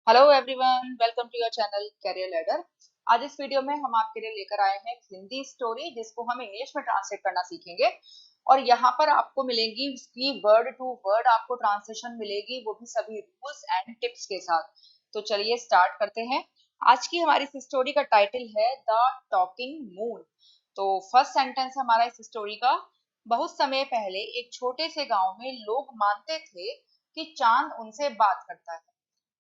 Hello everyone, welcome to your channel Career Ladder. आज इस video में हम आपके लिए लेकर आए हैं एक हिंदी स्टोरी जिसको हम इंग्लिश में ट्रांसलेट करना सीखेंगे। और यहाँ पर आपको मिलेगी उसकी वर्ड टू वर्ड आपको ट्रांसलेशन मिलेगी, वो भी सभी रूल्स एंड टिप्स के साथ। तो चलिए स्टार्ट करते हैं। आज की हमारी इस स्टोरी का टाइटल है द टॉकिंग मून। तो फर्स्ट सेंटेंस हमारा इस स्टोरी का। बहुत समय पहले एक छोटे से गांव में लोग मानते थे कि चांद उनसे बात करता है।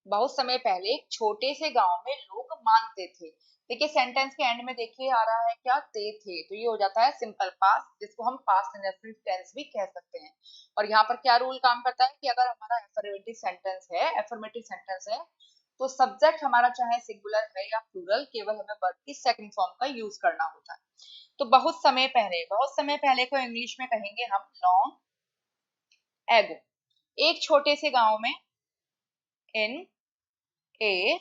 बहुत समय पहले एक छोटे से गांव में लोग मानते थे। देखिए सेंटेंस के एंड में देखिए आ रहा है क्या, थे, तो ये हो जाता है सिंपल पास्ट, जिसको हम पास्ट इंडेफिनिट टेंस भी कह सकते हैं। और यहाँ पर क्या रूल काम करता है कि अगर हमारा एफर्मेटिव सेंटेंस है तो सब्जेक्ट हमारा चाहे सिंगुलर है या प्लूरल, केवल हमें वर्ब की सेकंड फॉर्म का यूज करना होता है। तो बहुत समय पहले को इंग्लिश में कहेंगे हम लॉन्ग एगो। एक छोटे से गांव में, इन ए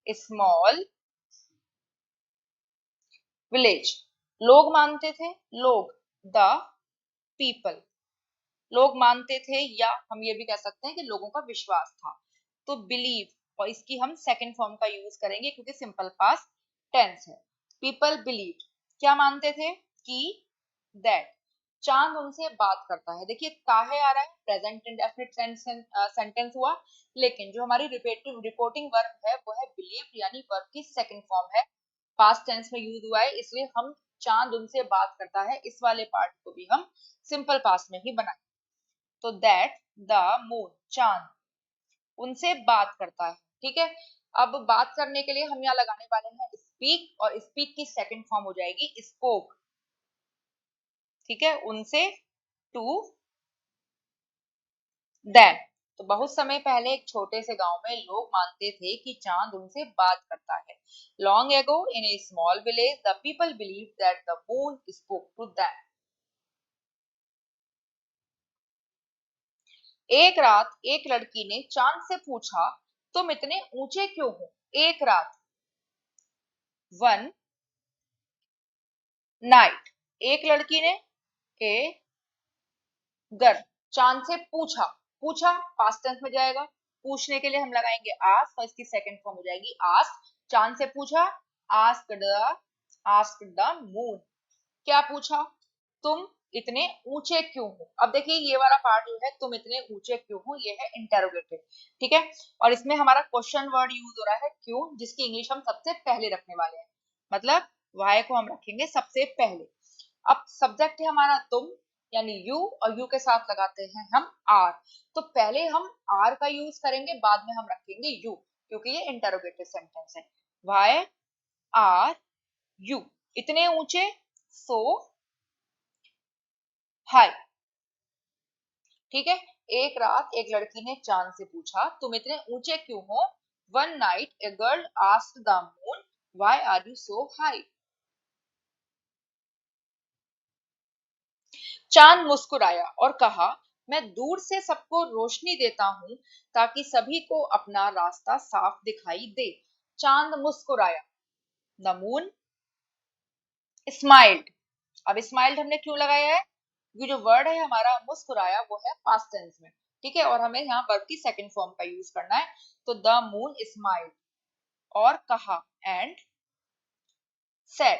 स्मॉल विलेज। लोग मानते थे, लोग द पीपल। लोग मानते थे, या हम ये भी कह सकते हैं कि लोगों का विश्वास था। तो बिलीव, और इसकी हम सेकंड फॉर्म का यूज करेंगे क्योंकि सिंपल पास्ट टेंस है। पीपल बिलीव, क्या मानते थे कि दैट चांद उनसे बात करता है। देखिए काहे आ रहा है, प्रेजेंट इंडेफिनिट सेंटेंस हुआ, लेकिन जो हमारी रिपोर्टिंग वर्ब है वो है बिलीव, यानी वर्ब की सेकंड फॉर्म है, पास्ट टेंस में यूज हुआ है, इसलिए हम चांद उनसे बात करता है इस वाले पार्ट को भी हम सिंपल पास्ट में ही बनाए। तो दैट द मून, चांद उनसे बात करता है। ठीक है, अब बात करने के लिए हम यहाँ लगाने वाले हैं स्पीक, और स्पीक की सेकंड फॉर्म हो जाएगी स्पोक। ठीक है, उनसे टू देम। तो बहुत समय पहले एक छोटे से गांव में लोग मानते थे कि चांद उनसे बात करता है। Long ago in a small village the people believe that the moon spoke to them. एक रात एक लड़की ने चांद से पूछा, तुम इतने ऊंचे क्यों हो। एक रात, वन नाइट। एक लड़की ने, ए गर्ल, चांद से पूछा। पूछा पास्ट टेंस में जाएगा, पूछने के लिए हम लगाएंगे आस्क, और इसकी सेकंड फॉर्म हो जाएगी आस्क। चांद से पूछा, आस्क द मून। क्या पूछा, तुम इतने ऊंचे क्यों हो। अब देखिए ये वाला पार्ट जो है, तुम इतने ऊंचे क्यों हो, ये है इंटेरोगेटिव। ठीक है, और इसमें हमारा क्वेश्चन वर्ड यूज हो रहा है क्यों, जिसकी इंग्लिश हम सबसे पहले रखने वाले हैं। मतलब वाई को हम रखेंगे सबसे पहले। अब सब्जेक्ट है हमारा तुम, यानी यू, और यू के साथ लगाते हैं हम आर। तो पहले हम आर का यूज करेंगे, बाद में हम रखेंगे यू, क्योंकि ये इंटेरोगेटिव सेंटेंस है। वाई आर यू इतने ऊंचे, सो हाई। ठीक है, एक रात एक लड़की ने चांद से पूछा, तुम इतने ऊंचे क्यों हो। One night a girl asked the moon, why are you so high. चांद मुस्कुराया और कहा, मैं दूर से सबको रोशनी देता हूँ ताकि सभी को अपना रास्ता साफ दिखाई दे। चांद मुस्कुराया, द मून स्माइल्ड। अब स्माइल्ड हमने क्यों लगाया है, ये जो वर्ड है हमारा मुस्कुराया वो है पास्ट टेंस में। ठीक है, और हमें यहाँ वर्ब की सेकंड फॉर्म का यूज करना है। तो द मून स्माइल्ड, और कहा, एंड सेड,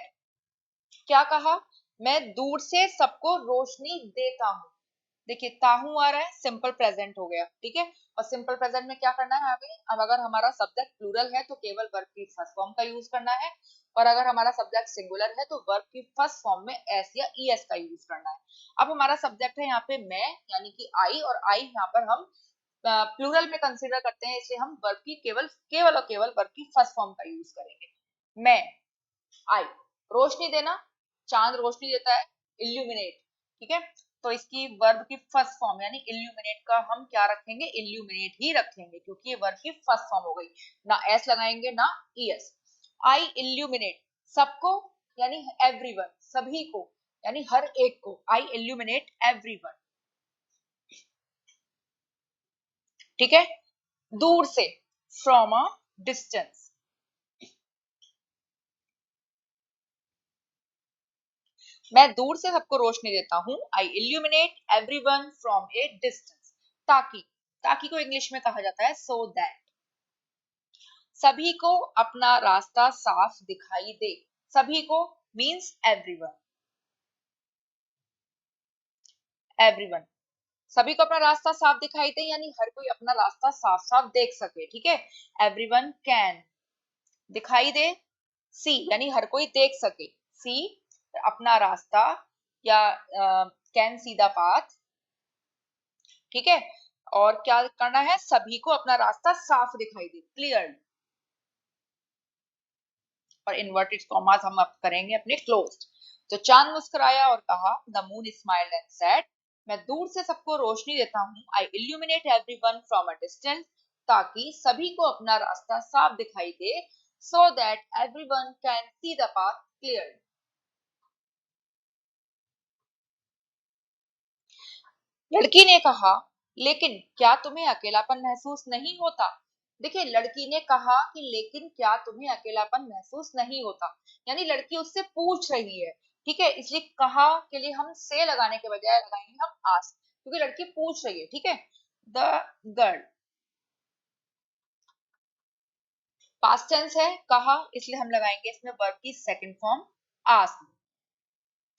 क्या कहा, मैं दूर से सबको रोशनी देता हूँ। देखिए ताहू आ रहा है, सिंपल प्रेजेंट हो गया। ठीक है, और सिंपल प्रेजेंट में क्या करना है हमें, अब अगर हमारा सब्जेक्ट प्लूरल है तो केवल वर्ब की फर्स्ट फॉर्म का यूज करना है, और अगर हमारा सब्जेक्ट सिंगुलर है तो वर्ब की फर्स्ट फॉर्म में एस या ईएस का यूज करना है। अब हमारा सब्जेक्ट है यहाँ पे मैं, यानी कि आई, और आई यहाँ पर हम प्लूरल में कंसिडर करते हैं, इसलिए हम वर्ब की केवल केवल और केवल वर्ब की फर्स्ट फॉर्म का यूज करेंगे। मैं, आई, रोशनी देना, चांद रोशनी देता है, इल्यूमिनेट। ठीक है, तो इसकी वर्ब की फर्स्ट फॉर्म यानी इल्यूमिनेट का हम क्या रखेंगे, इल्यूमिनेट ही रखेंगे, क्योंकि ये वर्ब की फर्स्ट फॉर्म हो गई। ना एस लगाएंगे ना ईएस। आई इल्यूमिनेट, सबको यानी एवरीवन, सभी को यानी हर एक को, आई इल्यूमिनेट एवरीवन। ठीक है, दूर से, फ्रॉम अ डिस्टेंस। मैं दूर से सबको रोशनी देता हूँ, I illuminate everyone from a distance. ताकि, ताकि को इंग्लिश में कहा जाता है सो दैट। सभी को अपना रास्ता साफ दिखाई दे। सभी को मीन्स एवरीवन। एवरीवन, सभी को अपना रास्ता साफ दिखाई दे यानी हर कोई अपना रास्ता साफ साफ देख सके। ठीक है, एवरीवन कैन, दिखाई दे, सी यानी हर कोई देख सके। सी अपना रास्ता, या कैन सी द पाथ। ठीक है, और क्या करना है, सभी को अपना रास्ता साफ दिखाई दे, क्लियर। और इन्वर्टेड कॉमास हम अब करेंगे अपने क्लोज्ड। तो चांद मुस्कुराया और कहा, the moon smiled and said, मैं दूर से सबको रोशनी देता हूँ, I illuminate everyone from a distance, ताकि सभी को अपना रास्ता साफ दिखाई दे, so that everyone can see the path clear. लड़की ने कहा, लेकिन क्या तुम्हें अकेलापन महसूस नहीं होता। देखिए, लड़की ने कहा कि लेकिन क्या तुम्हें अकेलापन महसूस नहीं होता, यानी लड़की उससे पूछ रही है। ठीक है, इसलिए कहा के लिए हम से लगाने के बजाय लगाएंगे हम आस्क, क्योंकि लड़की पूछ रही है। ठीक है, द गर्ल, पास्ट टेंस है, कहा, इसलिए हम लगाएंगे इसमें वर्ब की सेकंड फॉर्म आस्क।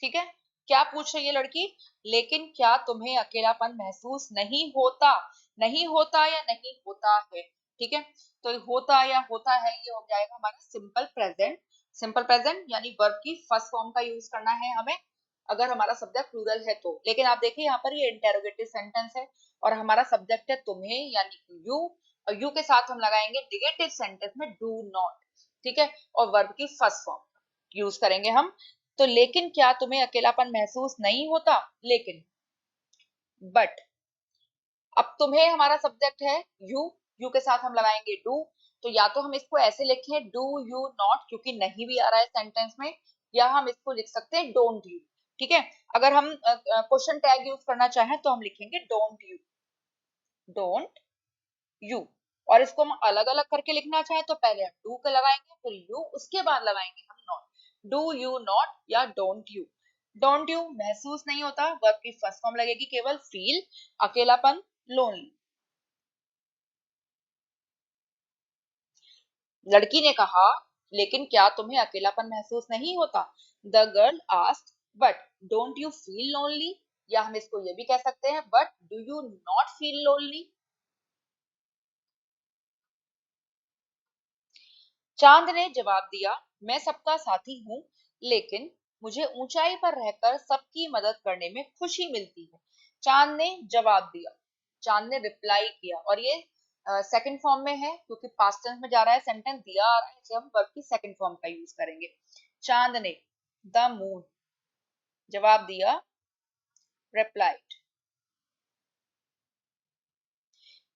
ठीक है, क्या पूछ रही है लड़की, लेकिन क्या तुम्हें अकेलापन महसूस नहीं होता। नहीं होता या नहीं होता है। ठीक है, तो होता या होता है ये हो जाएगा हमारा सिंपल प्रेजेंट। सिंपल प्रेजेंट यानी वर्ब की फर्स्ट फॉर्म का यूज करना है हमें, अगर हमारा सब्जेक्ट प्लूरल है तो। लेकिन आप देखिए यहाँ पर ये इंटेरोगेटिव सेंटेंस है और हमारा सब्जेक्ट है तुम्हें यानी कि यू, और यू के साथ हम लगाएंगे निगेटिव सेंटेंस में डू नॉट। ठीक है, और वर्ब की फर्स्ट फॉर्म यूज करेंगे हम। तो लेकिन क्या तुम्हें अकेलापन महसूस नहीं होता, लेकिन, बट, अब तुम्हें हमारा सब्जेक्ट है यू, यू के साथ हम लगाएंगे डू। तो या तो हम इसको ऐसे लिखें डू यू नॉट, क्योंकि नहीं भी आ रहा है सेंटेंस में, या हम इसको लिख सकते हैं डोंट यू। ठीक है, अगर हम क्वेश्चन टैग यूज करना चाहें तो हम लिखेंगे डोंट यू, डोंट यू। और इसको हम अलग अलग करके लिखना चाहें तो पहले हम डू के लगाएंगे, फिर यू, उसके बाद लगाएंगे हम नॉट। डू यू नॉट या डोंट यू। डोंट यू महसूस नहीं होता, वर्ब की फर्स्ट फॉर्म लगेगी केवल फील, अकेलापन, लोनली। लड़की ने कहा, लेकिन क्या तुम्हें अकेलापन महसूस नहीं होता। The girl asked, but don't you feel lonely, या हम इसको ये भी कह सकते हैं, but do you not feel lonely. चांद ने जवाब दिया, मैं सबका साथी हूँ, लेकिन मुझे ऊंचाई पर रहकर सबकी मदद करने में खुशी मिलती है। चांद ने जवाब दिया, चांद ने रिप्लाई किया, और ये सेकंड फॉर्म में है क्योंकि पास्ट टेंस में जा रहा है, सेंटेंस दिया आ रहा है, इसलिए हम वर्ब की सेकंड फॉर्म का यूज करेंगे। चांद ने, द मून, जवाब दिया, रिप्लाइड।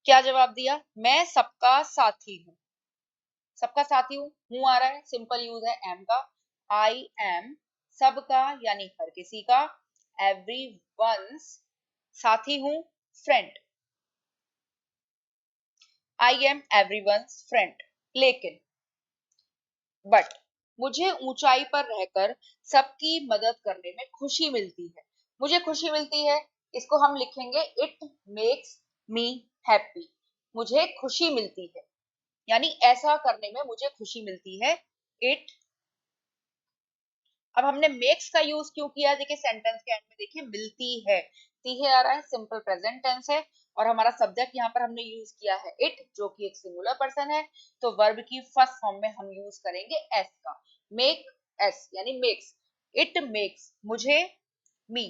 क्या जवाब दिया, मैं सबका साथी हूँ। सबका साथी हूँ आ रहा है, सिंपल यूज है एम का। आई एम, सबका यानी हर किसी का, एवरी वंस, साथी हूँ, friend. I am everyone's friend, लेकिन, बट, मुझे ऊंचाई पर रहकर सबकी मदद करने में खुशी मिलती है। मुझे खुशी मिलती है, इसको हम लिखेंगे इट मेक्स मी हैप्पी। मुझे खुशी मिलती है यानी ऐसा करने में मुझे खुशी मिलती है। इट, अब हमने मेक्स का यूज क्यों किया, देखिए सेंटेंस के एंड में देखिए मिलती है, ती है आ रहा है, सिंपल प्रेजेंट टेंस है, और हमारा सब्जेक्ट यहाँ पर हमने यूज किया है इट, जो कि एक सिंगुलर पर्सन है। तो वर्ब की फर्स्ट फॉर्म में हम यूज करेंगे एस का, मेक, एस यानी मेक्स। इट मेक्स, मुझे, मी,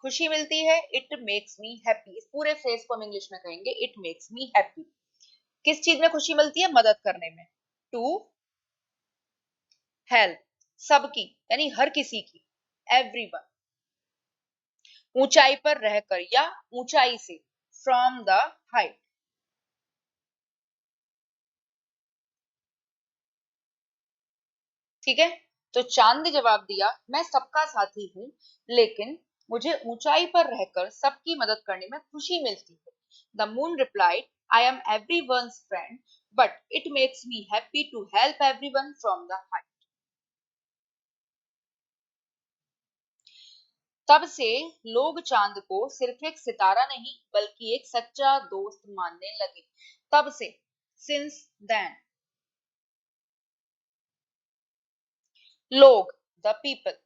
खुशी मिलती है, इट मेक्स मी हैप्पी। इस पूरे फ्रेज को हम इंग्लिश में कहेंगे इट मेक्स मी हैप्पी। किस चीज में खुशी मिलती है, मदद करने में। टू हेल्प, सबकी यानी हर किसी की, एवरीवन। ऊंचाई पर रहकर या ऊंचाई से, फ्रॉम द हाइट। ठीक है, तो चांद ने जवाब दिया, मैं सबका साथी हूँ, लेकिन मुझे ऊंचाई पर रहकर सबकी मदद करने में खुशी मिलती है। The moon replied, I am everyone's friend, but it makes me happy to help everyone from the height. तब से लोग चांद को सिर्फ एक सितारा नहीं बल्कि एक सच्चा दोस्त मानने लगे। तब से, सिंस देन, लोग, द पीपल।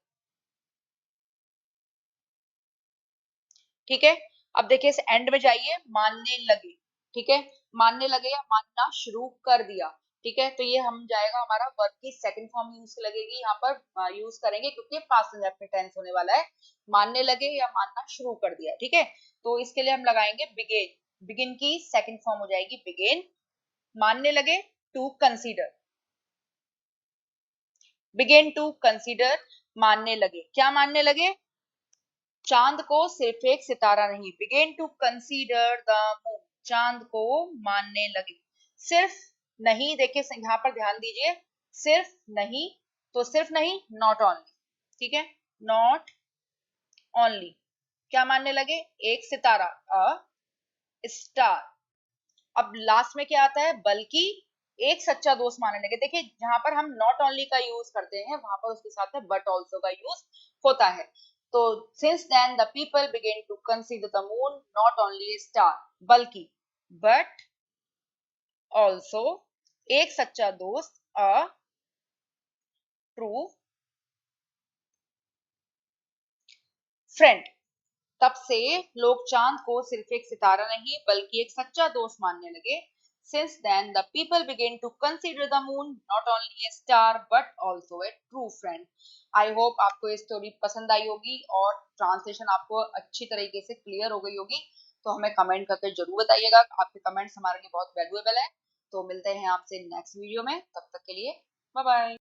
ठीक है, अब देखिए इस एंड में जाइए, मानने लगे। ठीक है, मानने लगे या मानना शुरू कर दिया। ठीक है, तो ये हम जाएगा हमारा वर्ब की सेकंड फॉर्म यूज लगेगी यहाँ पर, यूज करेंगे क्योंकि पास्ट टेंस होने वाला है। मानने लगे या मानना शुरू कर दिया। ठीक है, तो इसके लिए हम लगाएंगे बिगेन। बिगिन की सेकंड फॉर्म हो जाएगी बिगेन। मानने लगे, to consider. Began to consider, मानने लगे, क्या मानने लगे? चांद को सिर्फ एक सितारा नहीं। Began to consider the moon, चांद को मानने लगे। सिर्फ नहीं, देखिए यहाँ पर ध्यान दीजिए, सिर्फ नहीं, तो सिर्फ नहीं, नॉट ओनली। ठीक है, नॉट ओनली, क्या मानने लगे? एक सितारा, अ स्टार। अब लास्ट में क्या आता है? बल्कि एक सच्चा दोस्त मानने लगे। देखिए जहां पर हम नॉट ओनली का यूज करते हैं वहां पर उसके साथ में बट ऑल्सो का यूज होता है। तो since then the people began to consider the moon not only star, बल्कि, बट ऑल्सो, एक सच्चा दोस्त, अ ट्रू फ्रेंड। तब से लोग चांद को सिर्फ एक सितारा नहीं बल्कि एक सच्चा दोस्त मानने लगे। Since then, the people began to consider the moon not only a star but also a true friend. I hope आपको ये स्टोरी पसंद आई होगी और ट्रांसलेशन आपको अच्छी तरीके से क्लियर हो गई होगी। तो हमें कमेंट करके जरूर बताइएगा, आपके कमेंट्स हमारे लिए बहुत वैल्यूएबल है। तो मिलते हैं आपसे नेक्स्ट वीडियो में, तब तक के लिए बाय बाय।